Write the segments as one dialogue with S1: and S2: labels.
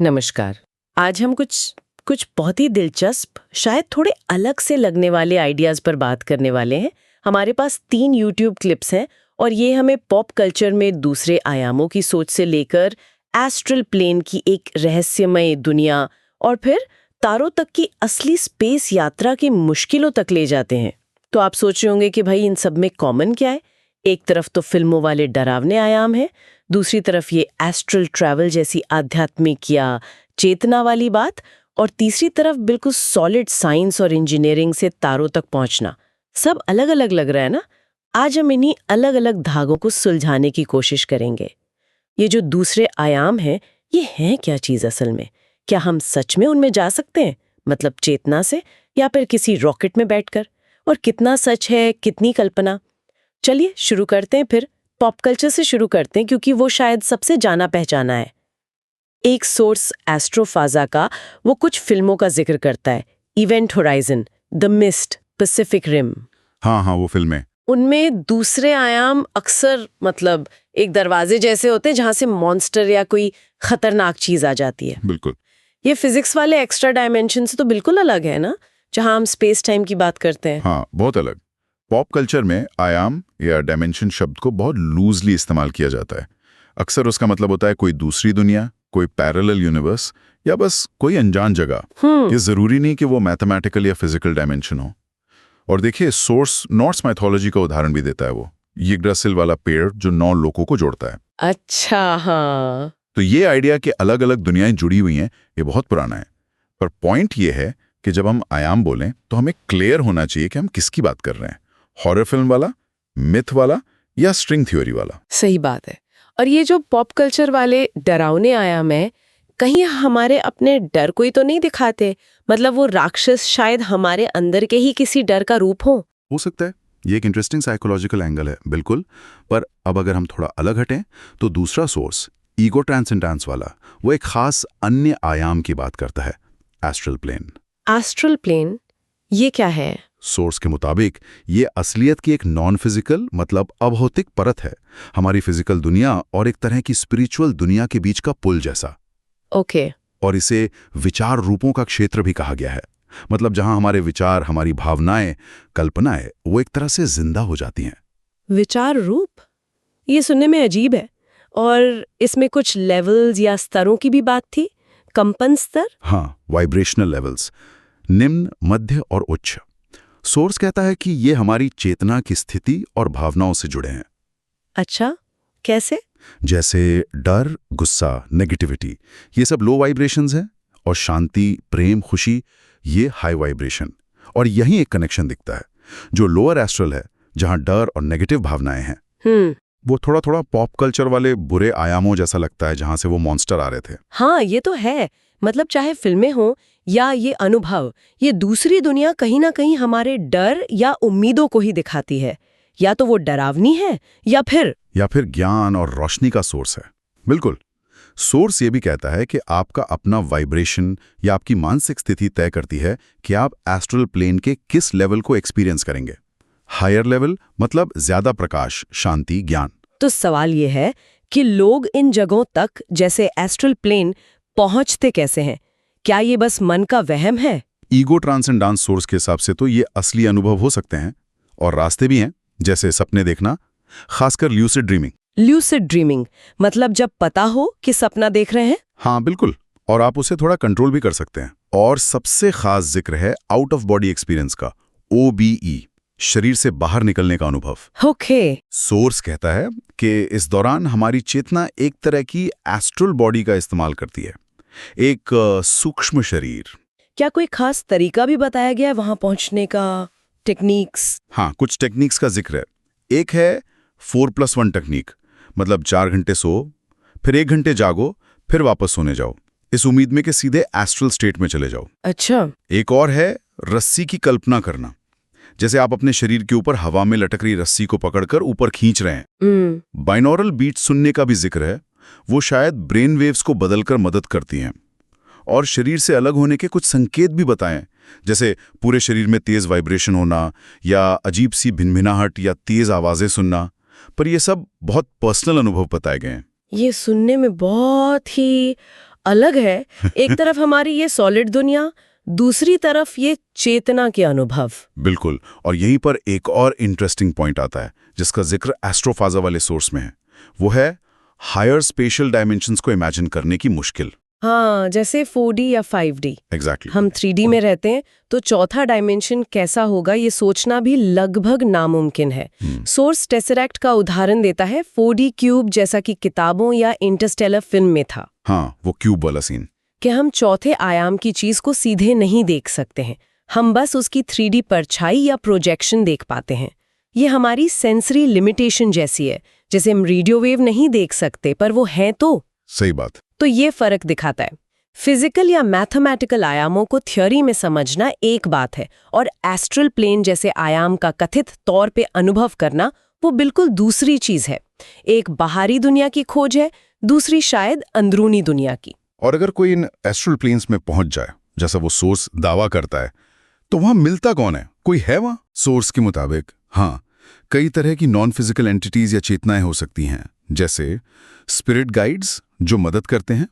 S1: नमस्कार। आज हम कुछ कुछ बहुत ही दिलचस्प, शायद थोड़े अलग से लगने वाले आइडियाज पर बात करने वाले हैं। हमारे पास 3 यूट्यूब क्लिप्स हैं और ये हमें पॉप कल्चर में दूसरे आयामों की सोच से लेकर एस्ट्रल प्लेन की एक रहस्यमय दुनिया और फिर तारों तक की असली स्पेस यात्रा की मुश्किलों तक ले जाते हैं। तो आप सोच रहे होंगे कि भाई इन सब में कॉमन क्या है। एक तरफ तो फिल्मों वाले डरावने आयाम हैं, दूसरी तरफ ये एस्ट्रल ट्रैवल जैसी आध्यात्मिक या चेतना वाली बात, और तीसरी तरफ बिल्कुल सॉलिड साइंस और इंजीनियरिंग से तारों तक पहुंचना। सब अलग अलग लग रहा है ना। आज हम इन्हीं अलग अलग धागों को सुलझाने की कोशिश करेंगे। ये जो दूसरे आयाम हैं, ये हैं क्या चीज असल में? क्या हम सच में उनमें जा सकते हैं, मतलब चेतना से, या फिर किसी रॉकेट में बैठकर? और कितना सच है, कितनी कल्पना? चलिए शुरू करते हैं। फिर पॉप कल्चर से शुरू करते हैं क्योंकि वो शायद सबसे जाना पहचाना है। एक सोर्स एस्ट्रोफाजा का वो कुछ फिल्मों का जिक्र करता है, Event Horizon, the Mist, Pacific Rim.
S2: हाँ, वो फिल्में।
S1: उनमें दूसरे आयाम अक्सर मतलब एक दरवाजे जैसे होते हैं जहां से मॉन्स्टर या कोई खतरनाक चीज आ जाती है।
S2: बिल्कुल।
S1: ये फिजिक्स वाले एक्स्ट्रा डायमेंशन से तो बिल्कुल अलग है ना, जहां हम स्पेस टाइम की बात करते हैं।
S2: हाँ, बहुत अलग। पॉप कल्चर में आयाम या डायमेंशन शब्द को बहुत लूजली इस्तेमाल किया जाता है। अक्सर उसका मतलब होता है कोई दूसरी दुनिया, कोई पैरेलल यूनिवर्स, या बस कोई अनजान जगह। ये जरूरी नहीं कि वो मैथमेटिकल या फिजिकल डायमेंशन हो। और देखिए, सोर्स नॉर्स माइथोलॉजी का उदाहरण भी देता है वो यिग्ड्रासिल वाला पेड़ जो 9 लोगों को जोड़ता है।
S1: अच्छा, हाँ।
S2: तो ये आइडिया कि अलग अलग दुनियाएं जुड़ी हुई हैं, ये बहुत पुराना है। पर पॉइंट ये है कि जब हम आयाम बोलें तो हमें क्लियर होना चाहिए कि हम किसकी बात कर रहे हैं। हॉरर फिल्म वाला, मिथ वाला, या स्ट्रिंग थ्योरी वाला।
S1: सही बात है। और ये जो पॉप कल्चर वाले डरावने आयाम है, कहीं हमारे अपने डर को ही तो नहीं दिखाते? मतलब वो राक्षस शायद हमारे अंदर के ही किसी डर का रूप हो
S2: सकता है। ये एक इंटरेस्टिंग साइकोलॉजिकल एंगल है, बिल्कुल। पर अब अगर हम थोड़ा अलग हटें तो दूसरा सोर्स, ईगो ट्रांसेंडेंस वाला, वो एक खास अन्य आयाम की बात करता है, एस्ट्रल प्लेन।
S1: एस्ट्रल प्लेन, ये क्या है?
S2: सोर्स के मुताबिक ये असलियत की एक नॉन फिजिकल मतलब अभौतिक परत है, हमारी फिजिकल दुनिया और एक तरह की स्पिरिचुअल दुनिया के बीच का पुल जैसा।
S1: ओके।
S2: और इसे विचार रूपों का क्षेत्र भी कहा गया है। मतलब जहां हमारे विचार, हमारी भावनाएं, कल्पनाएं वो एक तरह से जिंदा हो जाती हैं।
S1: विचार रूप, ये सुनने में अजीब है। और इसमें कुछ लेवल्स या स्तरों की भी बात थी? कंपन स्तर?
S2: हाँ, वाइब्रेशनल लेवल्स, निम्न, मध्य और उच्च। सोर्स कहता है कि ये हमारी चेतना की स्थिति और भावनाओं से जुड़े हैं।
S1: अच्छा, कैसे?
S2: जैसे डर, गुस्सा, नेगेटिविटी, ये सब लो वाइब्रेशंस हैं, और शांति, प्रेम, खुशी, ये हाई वाइब्रेशन। और यहीं एक कनेक्शन दिखता है। जो लोअर एस्ट्रल है, जहां डर और नेगेटिव भावनाएं हैं, वो थोड़ा थोड़ा पॉप कल्चर वाले बुरे आयामों जैसा लगता है, जहां से वो मॉन्स्टर आ रहे थे।
S1: हाँ, ये तो है। मतलब चाहे फिल्में हो या ये अनुभव, ये दूसरी दुनिया कहीं ना कहीं हमारे डर या उम्मीदों को ही दिखाती है। या तो वो डरावनी है या फिर
S2: ज्ञान और रोशनी का सोर्स है। बिल्कुल। सोर्स ये भी कहता है कि आपका अपना वाइब्रेशन या आपकी मानसिक स्थिति तय करती है कि आप एस्ट्रल प्लेन के किस लेवल को एक्सपीरियंस करेंगे। हायर लेवल मतलब ज्यादा प्रकाश, शांति, ज्ञान।
S1: तो सवाल ये है कि लोग इन जगहों तक, जैसे एस्ट्रल प्लेन, पहुंचते कैसे हैं? क्या ये बस मन का वहम है?
S2: ईगो ट्रांसेंडेंस सोर्स के हिसाब से तो ये असली अनुभव हो सकते हैं, और रास्ते भी हैं, जैसे सपने देखना, खासकर ल्यूसिड ड्रीमिंग।
S1: ल्यूसिड ड्रीमिंग मतलब जब पता हो कि सपना देख रहे हैं?
S2: हाँ, बिल्कुल। और आप उसे थोड़ा कंट्रोल भी कर सकते हैं। और सबसे खास जिक्र है आउट ऑफ बॉडी एक्सपीरियंस का, OBE, शरीर से बाहर निकलने का अनुभव।
S1: ओके।
S2: सोर्स कहता है कि इस दौरान हमारी चेतना एक तरह की एस्ट्रल बॉडी का इस्तेमाल करती है, एक सूक्ष्म शरीर।
S1: क्या कोई खास तरीका भी बताया गया है वहां पहुंचने का? टेक्निक्स?
S2: हाँ, कुछ टेक्निक्स का जिक्र है। एक है 4+1 टेक्निक, मतलब 4 घंटे सो, फिर 1 घंटे जागो, फिर वापस सोने जाओ, इस उम्मीद में कि सीधे एस्ट्रल स्टेट में चले जाओ।
S1: अच्छा।
S2: एक और है रस्सी की कल्पना करना, जैसे आप अपने शरीर के ऊपर हवा में लटक रही रस्सी को पकड़कर ऊपर खींच रहे हैं। बाइनॉरल बीट सुनने का भी जिक्र है, वो शायद ब्रेन वेव्स को बदलकर मदद करती हैं। और शरीर से अलग होने के कुछ संकेत भी बताएं, जैसे पूरे शरीर में तेज वाइब्रेशन होना, या अजीब सी भिनभिनाहट या तेज आवाजें सुनना। पर ये सब बहुत पर्सनल अनुभव बताए गए हैं।
S1: ये सुनने में बहुत ही अलग है। एक तरफ हमारी ये सॉलिड दुनिया, दूसरी तरफ ये चेतना के अनुभव।
S2: बिल्कुल, और यहीं पर एक और इंटरेस्टिंग पॉइंट आता है जिसका जिक्र एस्ट्रोफाजा वाले सोर्स में है। वो है हायर स्पेशल डायमेंशंस को इमेजिन करने की मुश्किल।
S1: हाँ, जैसे 4D या 5D।
S2: एग्जैक्टली।
S1: हम 3D में रहते हैं तो चौथा डायमेंशन कैसा होगा ये सोचना भी लगभग नामुमकिन है। सोर्स टेसरैक्ट का उदाहरण देता है 4D क्यूब, जैसा कि किताबों या इंटरस्टेलर फिल्म में था।
S2: हाँ, वो क्यूब वाला सीन
S1: कि हम चौथे आयाम की चीज को सीधे नहीं देख सकते हैं, हम बस उसकी 3D परछाई या प्रोजेक्शन देख पाते हैं। ये हमारी सेंसरी लिमिटेशन जैसी है, जैसे हम रेडियो वेव नहीं देख सकते पर वो है तो।
S2: सही बात।
S1: तो ये फर्क दिखाता है। फिजिकल या मैथमेटिकल आयामों को थ्योरी में समझना एक बात है, और एस्ट्रल प्लेन जैसे आयाम का कथित तौर पे अनुभव करना वो बिल्कुल दूसरी चीज है। एक बाहरी दुनिया की खोज है, दूसरी शायद अंदरूनी दुनिया की।
S2: और अगर कोई इन एस्ट्रल प्लेन्स में पहुंच जाए, जैसा वो सोर्स दावा करता है, तो वहां मिलता कौन है? कोई है वहां? सोर्स के मुताबिक हाँ, कई तरह की नॉन फिजिकल एंटिटीज या चेतनाएं हो सकती हैं, जैसे स्पिरिट गाइड्स जो मदद करते हैं,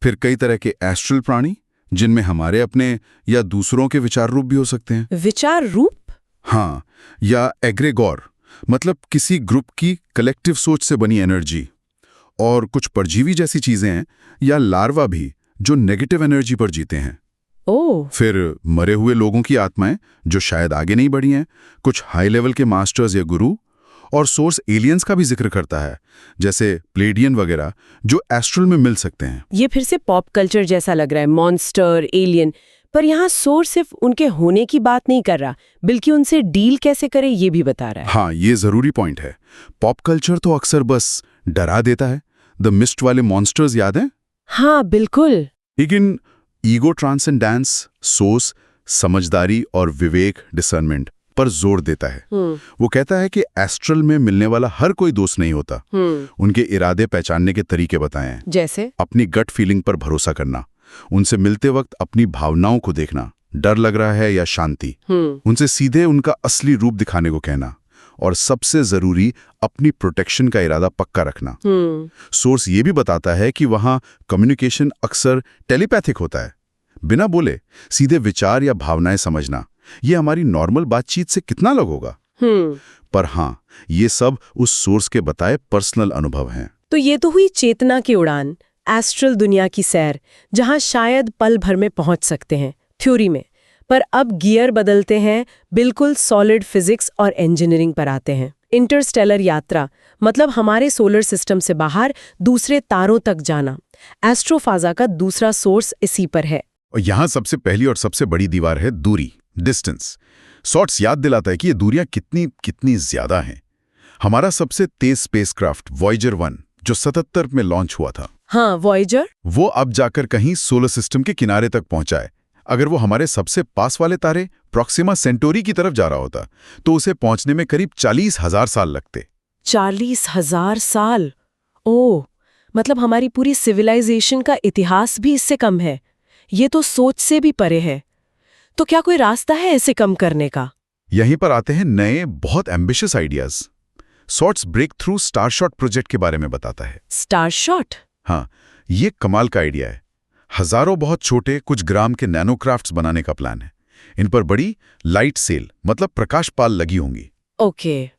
S2: फिर कई तरह के एस्ट्रल प्राणी जिनमें हमारे अपने या दूसरों के विचार रूप भी हो सकते हैं।
S1: विचार रूप?
S2: हाँ, या एग्रेगोर, मतलब किसी ग्रुप की कलेक्टिव सोच से बनी एनर्जी। और कुछ परजीवी जैसी चीजें हैं, या लार्वा भी जो नेगेटिव एनर्जी पर जीते हैं। फिर मरे हुए लोगों की आत्माएं जो शायद आगे नहीं बढ़ी हैं, कुछ हाई लेवल के मास्टर्स या गुरु, और सोर्स एलियंस का भी जिक्र करता है, जैसे प्लेडियन वगैरह जो एस्ट्रल में मिल सकते हैं।
S1: ये फिर से पॉप कल्चर जैसा लग रहा है, मॉन्स्टर, एलियन। पर यहाँ सोर्स सिर्फ उनके होने की बात नहीं कर रहा, बल्कि उनसे डील कैसे करे ये भी बता रहा है।
S2: हाँ, ये जरूरी पॉइंट है। पॉप कल्चर तो अक्सर बस डरा देता है। द मिस्ट वाले मॉन्स्टर्स याद हैं?
S1: हाँ, बिल्कुल।
S2: लेकिन ईगो ट्रांसेंडेंस, सोर्स समझदारी और विवेक, डिसर्नमेंट पर जोर देता है। वो कहता है कि एस्ट्रल में मिलने वाला हर कोई दोस्त नहीं होता। उनके इरादे पहचानने के तरीके बताए हैं,
S1: जैसे
S2: अपनी गट फीलिंग पर भरोसा करना, उनसे मिलते वक्त अपनी भावनाओं को देखना, डर लग रहा है या शांति, उनसे सीधे उनका असली रूप दिखाने को कहना, और सबसे जरूरी अपनी प्रोटेक्शन का इरादा पक्का रखना। सोर्स ये भी बताता है कि वहां कम्युनिकेशन अक्सर टेलीपैथिक होता है, बिना बोले सीधे विचार या भावनाएं समझना। ये हमारी नॉर्मल बातचीत से कितना अलग होगा। पर हाँ, ये सब उस सोर्स के बताए पर्सनल अनुभव हैं।
S1: तो ये तो हुई चेतना की उड़ान, एस्ट्रल दुनिया की सैर, जहां शायद पल भर में पहुंच सकते हैं थ्योरी में। पर अब गियर बदलते हैं, बिल्कुल सॉलिड फिजिक्स और इंजीनियरिंग पर आते हैं। इंटरस्टेलर यात्रा, मतलब हमारे सोलर सिस्टम से बाहर दूसरे तारों तक जाना। एस्ट्रोफाजा का दूसरा सोर्स इसी पर है।
S2: और यहाँ सबसे पहली और सबसे बड़ी दीवार है दूरी, डिस्टेंस। सॉर्ट्स याद दिलाता है कि ये दूरियां कितनी ज्यादा हैं। हमारा सबसे तेज स्पेसक्राफ्ट वॉयेजर 1 जो 77 में लॉन्च हुआ था,
S1: हाँ वॉयेजर, वो
S2: अब जाकर कहीं सोलर सिस्टम के किनारे तक पहुंचा है। अगर वो हमारे सबसे पास वाले तारे प्रॉक्सिमा सेंटोरी की तरफ जा रहा होता तो उसे पहुंचने में करीब 40,000 साल लगते।
S1: 40,000 साल? ओह, मतलब हमारी पूरी सिविलाइजेशन का इतिहास भी इससे कम है। ये तो सोच से भी परे है। तो क्या कोई रास्ता है इसे कम करने का?
S2: यहीं पर आते हैं नए बहुत ambitious ideas. Sorts breakthrough Starshot project के बारे में बताता है।
S1: स्टारशॉट?
S2: हाँ, ये कमाल का आइडिया है। हजारों बहुत छोटे कुछ ग्राम के नैनोक्राफ्ट्स बनाने का प्लान है। इन पर बड़ी लाइट सेल मतलब प्रकाश पाल लगी होंगी।
S1: ओके।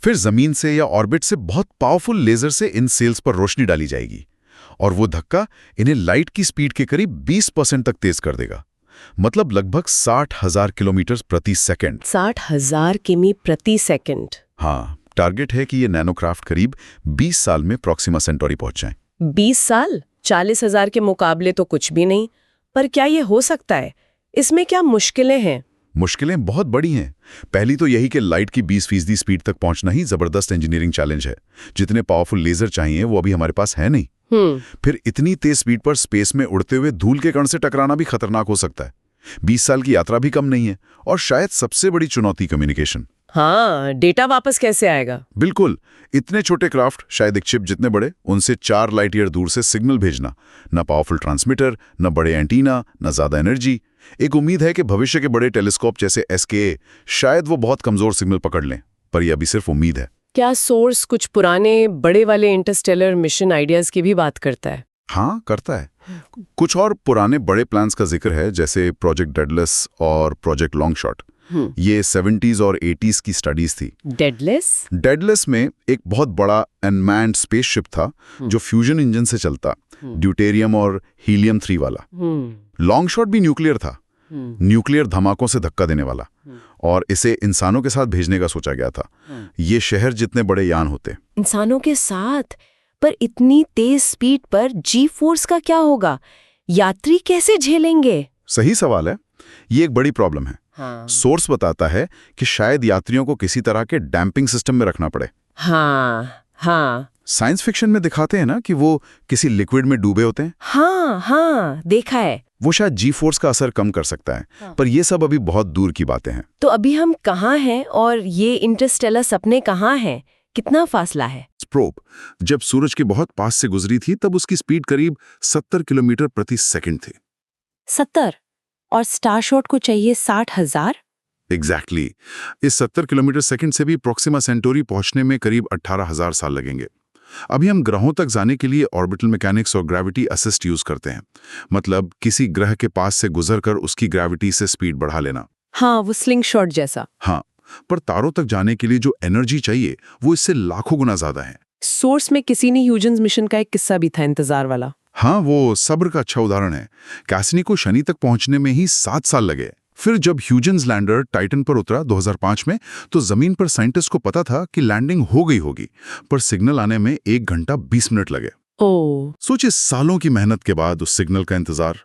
S2: फिर जमीन से या ऑर्बिट से बहुत पावरफुल लेजर से इन सेल्स पर रोशनी डाली जाएगी, और वो धक्का इन्हें लाइट की स्पीड के करीब 20% तक तेज कर देगा। मतलब लगभग 60,000 किलोमीटर प्रति सेकंड।
S1: 60,000 किमी प्रति सेकंड?
S2: हाँ, टारगेट है कि ये नैनोक्राफ्ट करीब 20 साल में प्रॉक्सिमा सेंटोरी पहुंच जाएं।
S1: 20 साल? 40,000 के मुकाबले तो कुछ भी नहीं। पर क्या ये हो सकता है? इसमें क्या मुश्किलें हैं?
S2: मुश्किलें बहुत बड़ी हैं। पहली तो यही कि लाइट की 20% स्पीड तक पहुंचना ही जबरदस्त इंजीनियरिंग चैलेंज है। जितने पावरफुल लेजर चाहिए वो अभी हमारे पास है नहीं। फिर इतनी तेज स्पीड पर स्पेस में उड़ते हुए धूल के कण से टकराना भी खतरनाक हो सकता है। 20 साल की यात्रा भी कम नहीं है। और शायद सबसे बड़ी चुनौती कम्युनिकेशन।
S1: हाँ, डेटा वापस कैसे आएगा?
S2: बिल्कुल, इतने छोटे क्राफ्ट, शायद एक चिप जितने बड़े, उनसे 4 लाइट ईयर दूर से सिग्नल भेजना। न पावरफुल ट्रांसमीटर, न बड़े एंटीना, न ज्यादा एनर्जी। एक उम्मीद है कि भविष्य के बड़े टेलीस्कोप जैसे SKA शायद वो बहुत कमजोर सिग्नल पकड़ लें, पर यह अभी सिर्फ उम्मीद है।
S1: क्या सोर्स कुछ पुराने बड़े वाले इंटरस्टेलर मिशन आइडियाज की भी बात करता है?
S2: हाँ, करता है। कुछ और पुराने बड़े प्लान्स का जिक्र है, जैसे प्रोजेक्ट डेडलेस और प्रोजेक्ट लॉन्ग शॉट। ये 70s और 80s की स्टडीज थी। डेडलेस में एक बहुत बड़ा अनमैन्ड स्पेसशिप था जो फ्यूजन इंजन से चलता, ड्यूटेरियम और हीलियम 3 वाला। लॉन्ग शॉट भी न्यूक्लियर था, न्यूक्लियर धमाकों से धक्का देने वाला, और इसे इंसानों के साथ भेजने का सोचा गया था। ये शहर जितने बड़े यान होते।
S1: इंसानों के साथ? पर इतनी तेज स्पीड पर जी फोर्स का क्या होगा? यात्री कैसे झेलेंगे?
S2: सही सवाल है। ये एक बड़ी प्रॉब्लम है। सोर्स बताता है कि शायद यात्रियों को किसी तरह के डैम्पिंग सिस्टम में रखना पड़े।
S1: हाँ।
S2: साइंस फिक्शन में दिखाते हैं ना कि वो किसी लिक्विड में डूबे होते हैं।
S1: हाँ, देखा है।
S2: वो शायद जी फोर्स का असर कम कर सकता है, पर ये सब अभी बहुत दूर की बातें हैं।
S1: तो अभी हम कहाँ हैं और ये इंटरस्टेलर सपने कहाँ हैं? कितना फासला है?
S2: प्रोब जब सूरज के बहुत पास से गुजरी थी तब उसकी स्पीड करीब 70 किलोमीटर प्रति सेकंड थी।
S1: 70? और स्टारशॉट को चाहिए 60,000?
S2: एग्जैक्टली। इस 70 किलोमीटर सेकंड से भी प्रोक्सिमा सेंटोरी पहुंचने में करीब 18,000 साल लगेंगे। अभी हम ग्रहों तक जाने के लिए ऑर्बिटल मैकेनिक्स और ग्रेविटी असिस्ट यूज करते हैं, मतलब किसी ग्रह के पास से गुजरकर उसकी ग्रेविटी से स्पीड बढ़ा लेना।
S1: हाँ, वो स्लिंगशॉट जैसा।
S2: हाँ, पर तारों तक जाने के लिए जो एनर्जी चाहिए वो इससे लाखों गुना ज्यादा है।
S1: सोर्स में किसी ने ह्यूजेंस मिशन का एक किस्सा भी था, इंतजार वाला।
S2: हाँ, वो सब्र का अच्छा उदाहरण है। कैसिनी को शनि तक पहुंचने में ही 7 साल लगे। फिर जब ह्यूजेंस लैंडर टाइटन पर उतरा 2005 में, तो जमीन पर साइंटिस्ट को पता था कि लैंडिंग हो गई होगी, पर सिग्नल आने में 1 घंटा 20 मिनट लगे। सोचिए, सालों की मेहनत के बाद उस सिग्नल का इंतजार।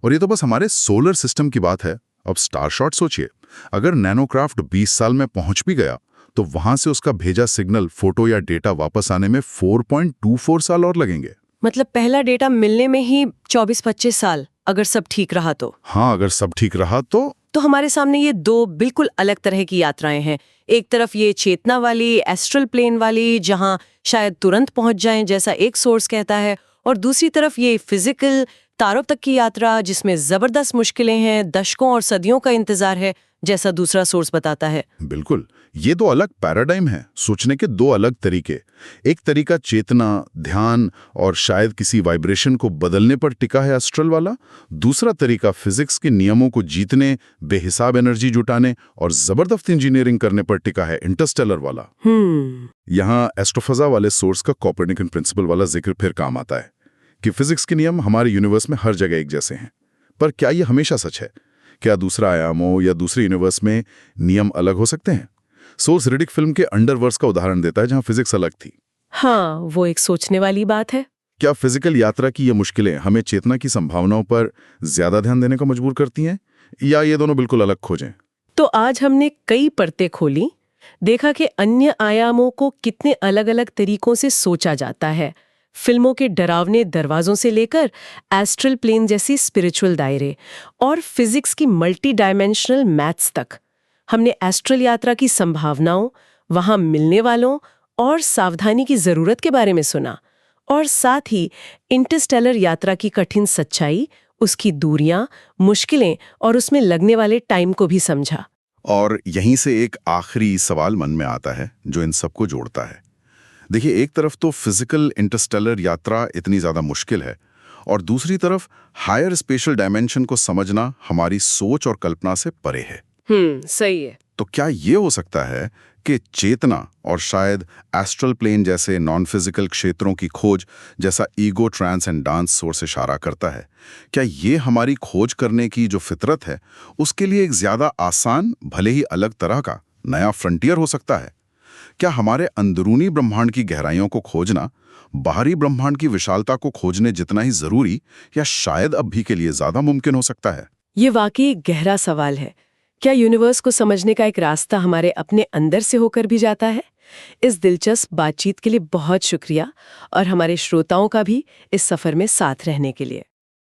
S2: और ये तो बस हमारे सोलर सिस्टम की बात है। अब स्टारशॉट सोचिए, अगर नैनोक्राफ्ट 20 साल में पहुंच भी गया तो वहां से उसका भेजा सिग्नल, फोटो या डेटा वापस आने में 4.24 साल और लगेंगे।
S1: मतलब पहला डेटा मिलने में ही 24-25 साल, अगर सब ठीक रहा तो।
S2: हाँ, अगर सब ठीक रहा तो
S1: हमारे सामने ये 2 बिल्कुल अलग तरह की यात्राएं हैं। एक तरफ ये चेतना वाली, एस्ट्रल प्लेन वाली, जहां शायद तुरंत पहुंच जाएं जैसा एक सोर्स कहता है, और दूसरी तरफ ये फिजिकल तारों तक की यात्रा जिसमें जबरदस्त मुश्किलें हैं, दशकों और सदियों का इंतजार है, जैसा दूसरा सोर्स बताता है।
S2: बिल्कुल, ये 2 अलग पैराडाइम है, सोचने के 2 अलग तरीके। एक तरीका चेतना, ध्यान और शायद किसी वाइब्रेशन को बदलने पर टिका है एस्ट्रल वाला। दूसरा तरीका फिजिक्स के नियमों को जीतने, बेहिसाब एनर्जी जुटाने और जबरदस्त इंजीनियरिंग करने पर टिका है इंटरस्टेलर वाला। यहाँ एस्ट्रोफिज़िक्स वाले सोर्स का कोपर्निकन प्रिंसिपल वाला जिक्र फिर काम आता है कि फिजिक्स के नियम हमारे यूनिवर्स में हर जगह एक जैसे हैं। पर क्या ये हमेशा सच है? क्या दूसरा आयामों या दूसरे यूनिवर्स में नियम अलग हो सकते हैं? सोर्स रिडिक फिल्म के अंडरवर्स का उदाहरण देता है, जहां फिजिक्स अलग थी।
S1: हाँ, वो एक सोचने वाली बात है।
S2: क्या फिजिकल यात्रा की ये मुश्किलें हमें चेतना की संभावनाओं पर ज्यादा ध्यान देने का मजबूर करती हैं, या ये दोनों बिल्कुल अलग खोजें?
S1: तो आज हमने कई परतें खोली, देखा कि अन्य आयामों को कितने अलग अलग तरीकों से सोचा जाता है। फिल्मों के डरावने दरवाजों से लेकर एस्ट्रल प्लेन जैसी स्पिरिचुअल दायरे और फिजिक्स की मल्टी डायमेंशनल मैथ्स तक। हमने एस्ट्रल यात्रा की संभावनाओं, वहां मिलने वालों और सावधानी की जरूरत के बारे में सुना, और साथ ही इंटरस्टेलर यात्रा की कठिन सच्चाई, उसकी दूरियां, मुश्किलें और उसमें लगने वाले टाइम को भी समझा।
S2: और यहीं से एक आखिरी सवाल मन में आता है जो इन सबको जोड़ता है। देखिए, एक तरफ तो फिजिकल इंटरस्टेलर यात्रा इतनी ज्यादा मुश्किल है, और दूसरी तरफ हायर स्पेशल डायमेंशन को समझना हमारी सोच और कल्पना से परे है।
S1: सही है।
S2: तो क्या ये हो सकता है कि चेतना और शायद एस्ट्रल प्लेन जैसे नॉन फिजिकल क्षेत्रों की खोज, जैसा ईगो ट्रांसेंडेंस सोर्स इशारा करता है, क्या ये हमारी खोज करने की जो फितरत है उसके लिए एक ज्यादा आसान, भले ही अलग तरह का नया फ्रंटियर हो सकता है? क्या हमारे अंदरूनी ब्रह्मांड की गहराइयों को खोजना बाहरी ब्रह्मांड की विशालता को खोजने जितना ही जरूरी या शायद अब भी के लिए ज्यादा मुमकिन हो सकता है?
S1: ये वाकई गहरा सवाल है। क्या यूनिवर्स को समझने का एक रास्ता हमारे अपने अंदर से होकर भी जाता है? इस दिलचस्प बातचीत के लिए बहुत शुक्रिया, और हमारे श्रोताओं का भी इस सफर में साथ रहने के लिए।